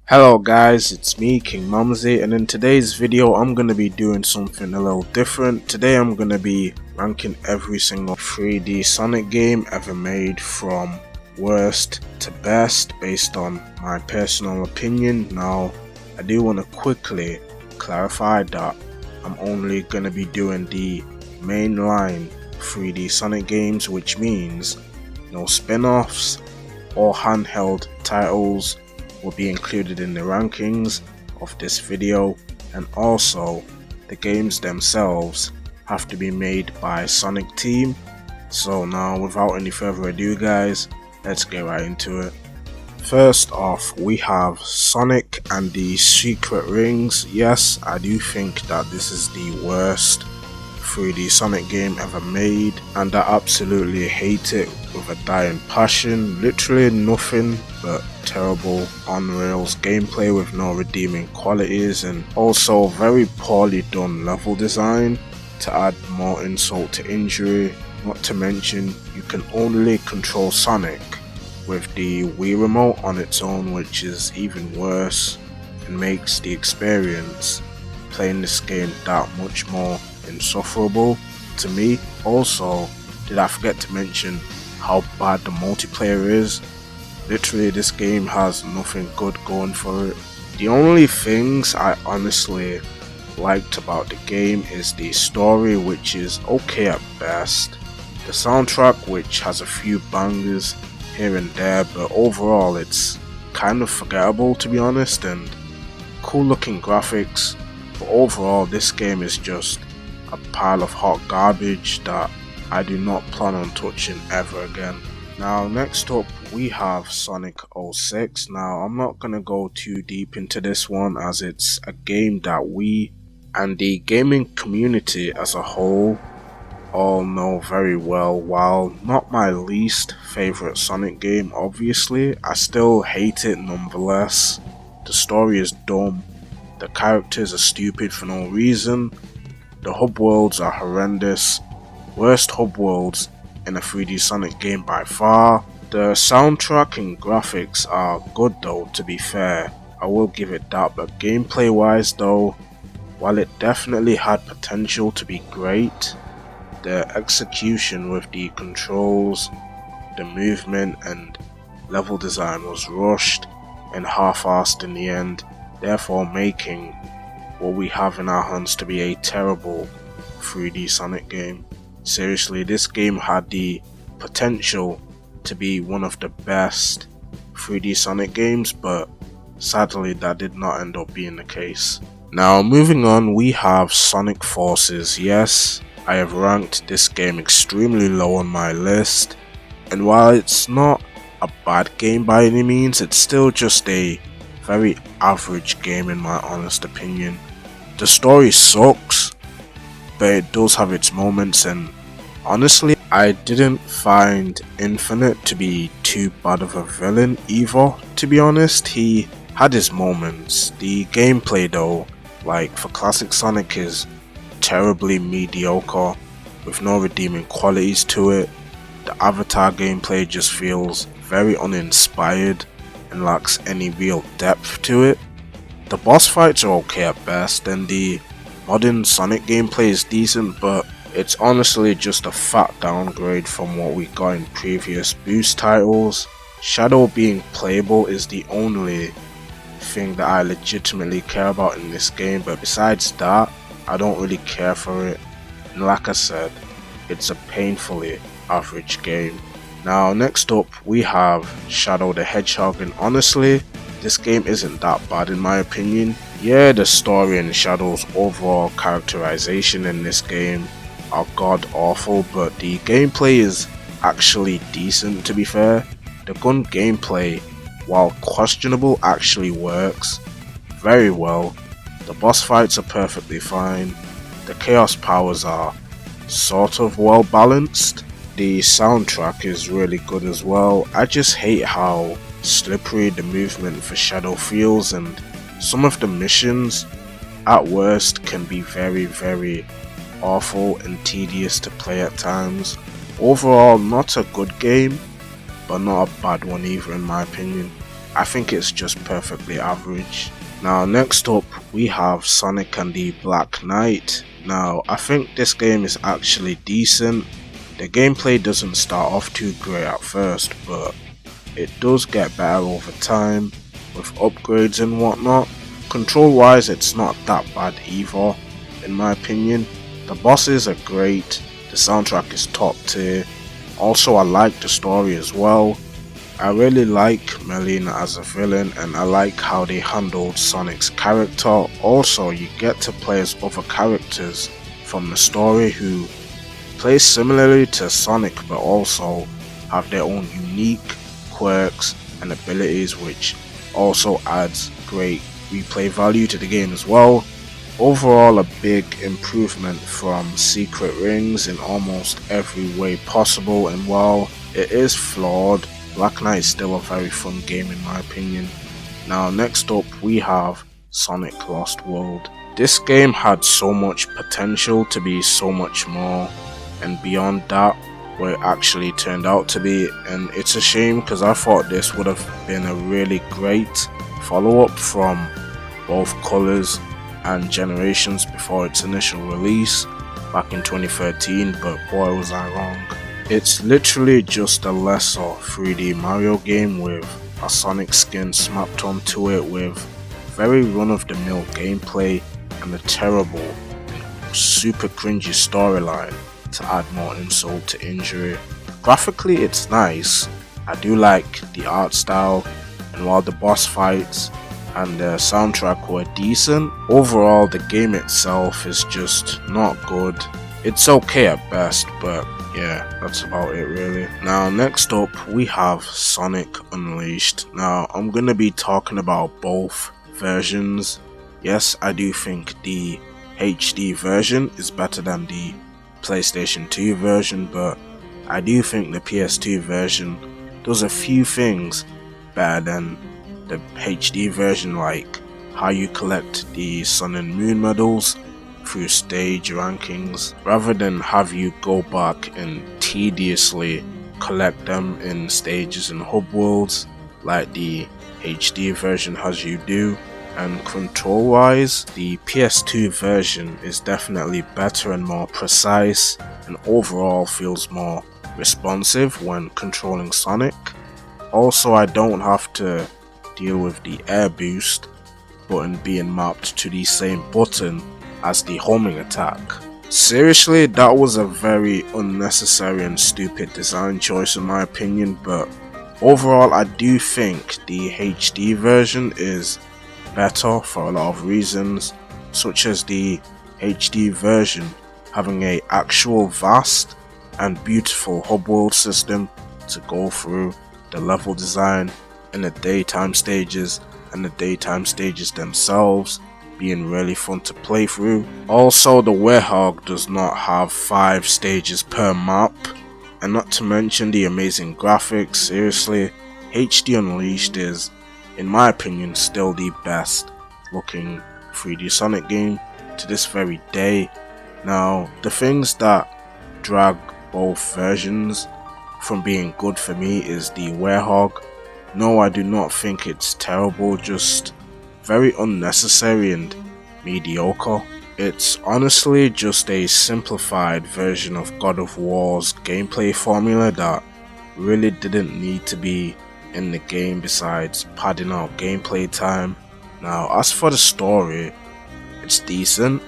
Hello guys, it's me, King Mumsy, and in today's video I'm going to be doing something a little different. Today I'm going to be ranking every single 3D Sonic game ever made from worst to best based on my personal opinion. Now, I do want to quickly clarify that I'm only going to be doing the mainline 3D Sonic games, which means no spin-offs or handheld titles will be included in the rankings of this video, and also the games themselves have to be made by Sonic Team. So now, without any further ado guys, let's get right into it. First off, we have Sonic and the Secret Rings. Yes, I do think that this is the worst 3D Sonic game ever made, and I absolutely hate it with a dying passion. Literally nothing but terrible on rails gameplay with no redeeming qualities, and also very poorly done level design to add more insult to injury. Not to mention, you can only control Sonic with the Wii remote on its own, which is even worse and makes the experience playing this game that much more insufferable to me. Also, did I forget to mention how bad the multiplayer is? Literally, this game has nothing good going for it. The only things I honestly liked about the game is the story, which is okay at best, the soundtrack, which has a few bangers here and there, but overall it's kind of forgettable to be honest, and cool looking graphics, but overall this game is just a pile of hot garbage that I do not plan on touching ever again. Now, next up we have Sonic 06. Now, I'm not gonna go too deep into this one as it's a game that we and the gaming community as a whole all know very well. While not my least favorite Sonic game, obviously, I still hate it nonetheless. The story is dumb, the characters are stupid for no reason, the hub worlds are horrendous, worst hub worlds in a 3D Sonic game by far. The soundtrack and graphics are good though, to be fair, I will give it that, but gameplay wise though, while it definitely had potential to be great, the execution with the controls, the movement and level design was rushed and half-assed in the end, therefore making what we have in our hands to be a terrible 3D Sonic game. Seriously, this game had the potential to be one of the best 3D Sonic games, but sadly that did not end up being the case. Now, moving on, we have Sonic Forces. Yes, I have ranked this game extremely low on my list, and while it's not a bad game by any means, it's still just a very average game in my honest opinion. The story sucks, but it does have its moments, and honestly, I didn't find Infinite to be too bad of a villain either, to be honest. He had his moments. The gameplay though, like for classic Sonic, is terribly mediocre with no redeeming qualities to it. The Avatar gameplay just feels very uninspired and lacks any real depth to it. The boss fights are okay at best, and the modern Sonic gameplay is decent, but it's honestly just a fat downgrade from what we got in previous Boost titles. Shadow being playable is the only thing that I legitimately care about in this game, but besides that, I don't really care for it, and like I said, it's a painfully average game. Now, next up we have Shadow the Hedgehog, and honestly, this game isn't that bad in my opinion. Yeah, the story and Shadow's overall characterization in this game are god awful, but the gameplay is actually decent to be fair. The gun gameplay, while questionable, actually works very well. The boss fights are perfectly fine. The chaos powers are sort of well balanced. The soundtrack is really good as well. I just hate how slippery the movement for Shadow feels, and some of the missions at worst can be very awful and tedious to play at times. Overall, not a good game, but not a bad one either in my opinion. I think it's just perfectly average. Now next up we have Sonic and the Black Knight. Now I think this game is actually decent. The gameplay doesn't start off too great at first, but it does get better over time with upgrades and whatnot. Control wise it's not that bad either in my opinion. The bosses are great, the soundtrack is top tier. Also I like the story as well. I really like Melina as a villain and I like how they handled Sonic's character. Also you get to play as other characters from the story who play similarly to Sonic but also have their own unique quirks and abilities, which also adds great replay value to the game as well. Overall a big improvement from Secret Rings in almost every way possible, and while it is flawed, Black Knight is still a very fun game in my opinion. Now next up we have Sonic Lost World. This game had so much potential to be so much more and beyond that what it actually turned out to be, and it's a shame because I thought this would have been a really great follow-up from both Colors and Generations before its initial release back in 2013, but boy was I wrong. It's literally just a lesser 3D Mario game with a Sonic skin smacked onto it with very run-of-the-mill gameplay and a terrible and super cringy storyline to add more insult to injury. Graphically it's nice, I do like the art style, and while the boss fights and the soundtrack were decent, overall the game itself is just not good. It's okay at best, but yeah, that's about it really. Now next up we have Sonic Unleashed. Now I'm gonna be talking about both versions. Yes, I do think the HD version is better than the PlayStation 2 version, but I do think the PS2 version does a few things better than the HD version, like how you collect the Sun and Moon medals through stage rankings, rather than have you go back and tediously collect them in stages and hub worlds like the HD version has you do. And control wise, the PS2 version is definitely better and more precise, and overall feels more responsive when controlling Sonic. Also I don't have to deal with the air boost button being mapped to the same button as the homing attack. Seriously, that was a very unnecessary and stupid design choice in my opinion, but overall I do think the HD version is better for a lot of reasons, such as the HD version having a actual vast and beautiful hub world system to go through, the level design in the daytime stages and the daytime stages themselves being really fun to play through. Also the Werehog does not have 5 stages per map, and not to mention the amazing graphics. Seriously, HD Unleashed is, in my opinion, still the best looking 3D Sonic game to this very day. Now the things that drag both versions from being good for me is the Werehog. No, I do not think it's terrible, just very unnecessary and mediocre. It's honestly just a simplified version of God of War's gameplay formula that really didn't need to be in the game besides padding out gameplay time. Now as for the story, it's decent,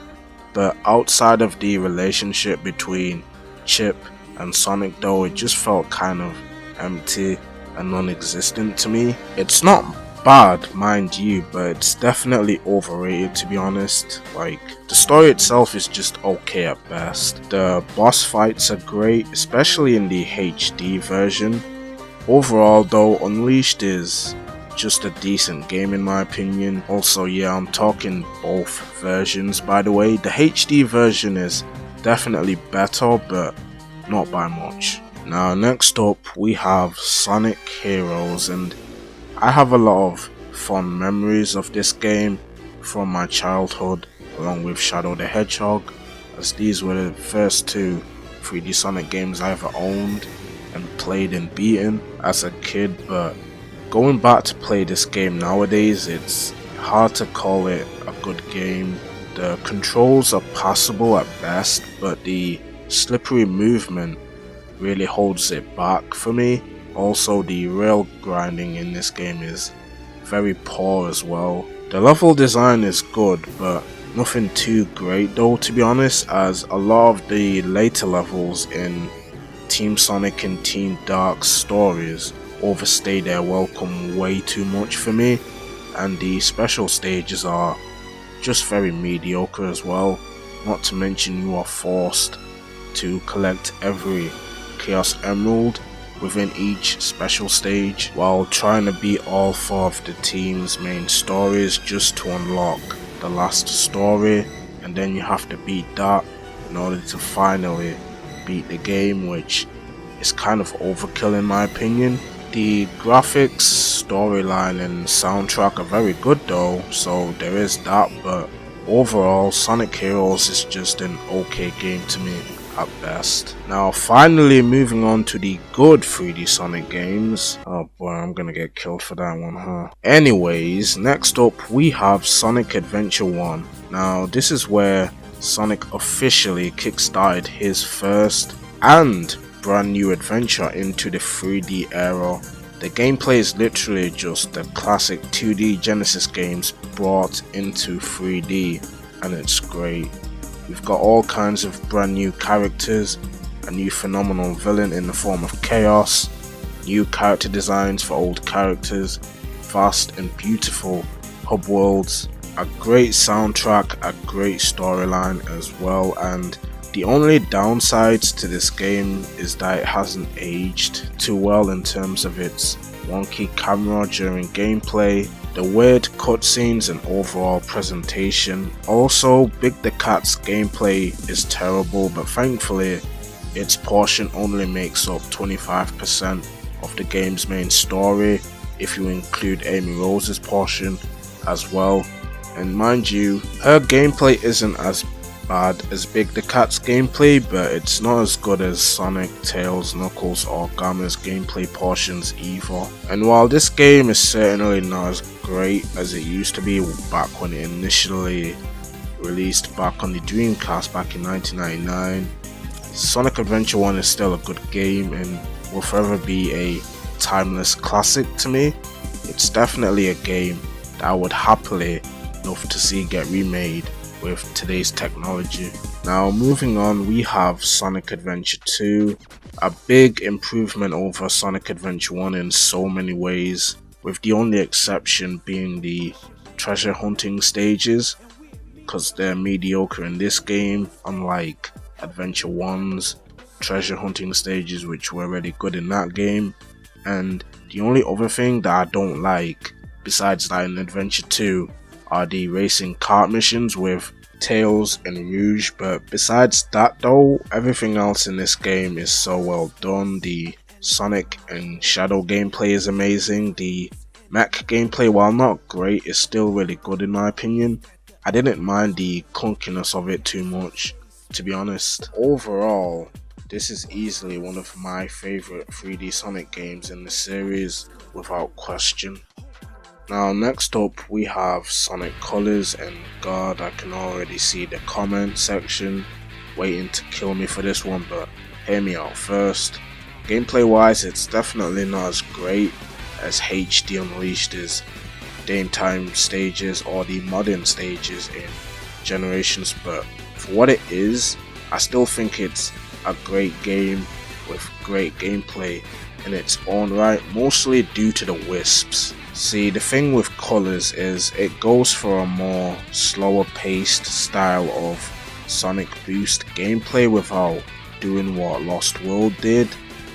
but outside of the relationship between Chip and Sonic though, it just felt kind of empty and non-existent to me. It's not bad, mind you, but it's definitely overrated to be honest. Like, the story itself is just okay at best. The boss fights are great, especially in the HD version. Overall though, Unleashed is just a decent game in my opinion. Also yeah, I'm talking both versions by the way. The HD version is definitely better, but not by much. Now next up we have Sonic Heroes, and I have a lot of fond memories of this game from my childhood along with Shadow the Hedgehog, as these were the first 2 3D Sonic games I ever owned and played and beaten as a kid. But going back to play this game nowadays, it's hard to call it a good game. The controls are passable at best, but the slippery movement really holds it back for me. Also, the rail grinding in this game is very poor as well. The level design is good, but nothing too great though, to be honest, as a lot of the later levels in Team Sonic and Team Dark's stories overstay their welcome way too much for me, and the special stages are just very mediocre as well. Not to mention you are forced to collect every Chaos Emerald within each special stage while trying to beat all 4 of the team's main stories just to unlock the last story, and then you have to beat that in order to finally beat the game, which is kind of overkill in my opinion. The graphics, storyline and soundtrack are very good though, so there is that, but overall Sonic Heroes is just an okay game to me at best. Now finally moving on to the good 3D Sonic games. Oh boy, I'm gonna get killed for that one, huh? Anyways, next up we have Sonic Adventure 1. Now this is where Sonic officially kickstarted his first and brand new adventure into the 3D era. The gameplay is literally just the classic 2D Genesis games brought into 3D, and it's great. We've got all kinds of brand new characters, a new phenomenal villain in the form of Chaos, new character designs for old characters, vast and beautiful hub worlds, a great soundtrack, a great storyline as well, and the only downsides to this game is that it hasn't aged too well in terms of its wonky camera during gameplay, the weird cutscenes and overall presentation. Also, Big the Cat's gameplay is terrible, but thankfully its portion only makes up 25% of the game's main story if you include Amy Rose's portion as well. And mind you, her gameplay isn't as bad as Big the Cat's gameplay, but it's not as good as Sonic, Tails, Knuckles or Gamma's gameplay portions either. And while this game is certainly not as great as it used to be back when it initially released back on the Dreamcast back in 1999, Sonic Adventure 1 is still a good game and will forever be a timeless classic to me. It's definitely a game that I would happily love to see get remade with today's technology. Now moving on, we have Sonic Adventure 2, a big improvement over Sonic Adventure 1 in so many ways, with the only exception being the treasure hunting stages, because they're mediocre in this game, unlike Adventure 1's treasure hunting stages, which were really good in that game. And the only other thing that I don't like, besides that in Adventure 2, are the racing kart missions with Tails and Rouge, but besides that though, everything else in this game is so well done. The Sonic and Shadow gameplay is amazing. The mech gameplay, while not great, is still really good in my opinion. I didn't mind the clunkiness of it too much, to be honest. Overall, this is easily one of my favourite 3D Sonic games in the series, without question. Now next up we have Sonic Colors, and god, I can already see the comment section waiting to kill me for this one, but hear me out first. Gameplay wise, it's definitely not as great as HD Unleashed's daytime stages or the modern stages in Generations, but for what it is, I still think it's a great game with great gameplay in its own right, mostly due to the wisps. See, the thing with Colors is it goes for a more slower paced style of Sonic Boost gameplay without doing what Lost World did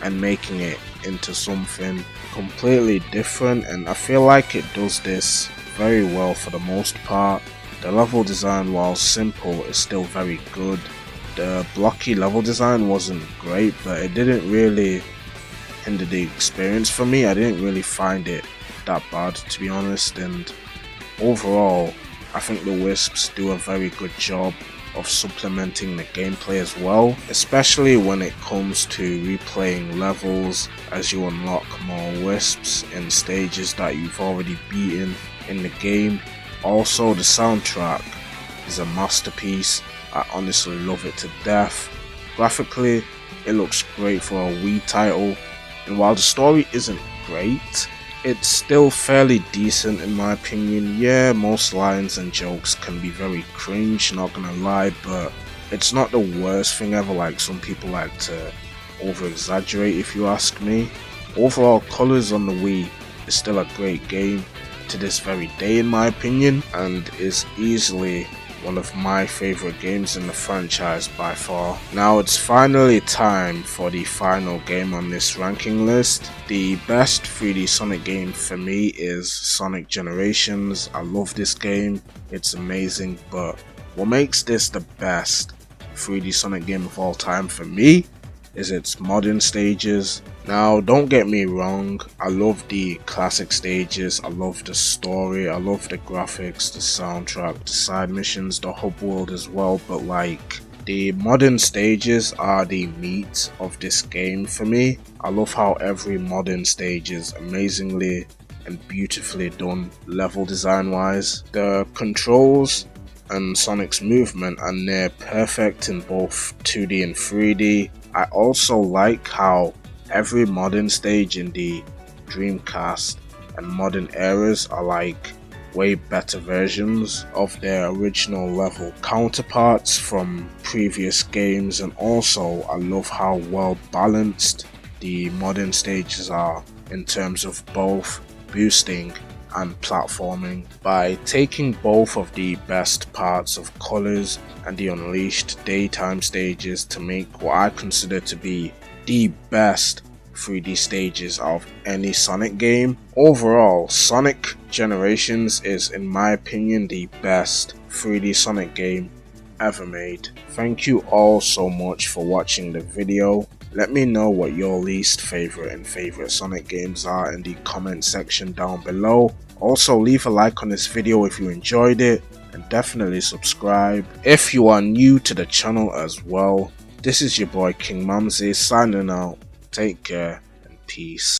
and making it into something completely different, and I feel like it does this very well for the most part. The level design, while simple, is still very good. The blocky level design wasn't great, but it didn't really hinder the experience for me. I didn't really find it that bad, to be honest, and overall I think the Wisps do a very good job of supplementing the gameplay as well, especially when it comes to replaying levels as you unlock more wisps in stages that you've already beaten in the game. Also, the soundtrack is a masterpiece. I honestly love it to death. Graphically, it looks great for a Wii title, and while the story isn't great, it's still fairly decent in my opinion. Yeah, most lines and jokes can be very cringe, not gonna lie, but it's not the worst thing ever like some people like to over exaggerate if you ask me. Overall, Colors on the Wii is still a great game to this very day in my opinion, and is easily one of my favorite games in the franchise by far. Now it's finally time for the final game on this ranking list. The best 3D Sonic game for me is Sonic Generations. I love this game, it's amazing, but what makes this the best 3D Sonic game of all time for me is its modern stages. Now don't get me wrong, I love the classic stages, I love the story, I love the graphics, the soundtrack, the side missions, the hub world as well, but like, the modern stages are the meat of this game for me. I love how every modern stage is amazingly and beautifully done level design wise. The controls and Sonic's movement are near perfect in both 2D and 3D. I also like how every modern stage in the Dreamcast and modern eras are like way better versions of their original level counterparts from previous games, and also I love how well balanced the modern stages are in terms of both boosting and platforming. By taking both of the best parts of Colors and the Unleashed daytime stages to make what I consider to be the best 3D stages of any Sonic game. Overall, Sonic Generations is, in my opinion, the best 3D Sonic game ever made. Thank you all so much for watching the video. Let me know what your least favorite and favorite Sonic games are in the comment section down below. Also, leave a like on this video if you enjoyed it, and definitely subscribe if you are new to the channel as well. This is your boy King Mamzy signing out. Take care and peace.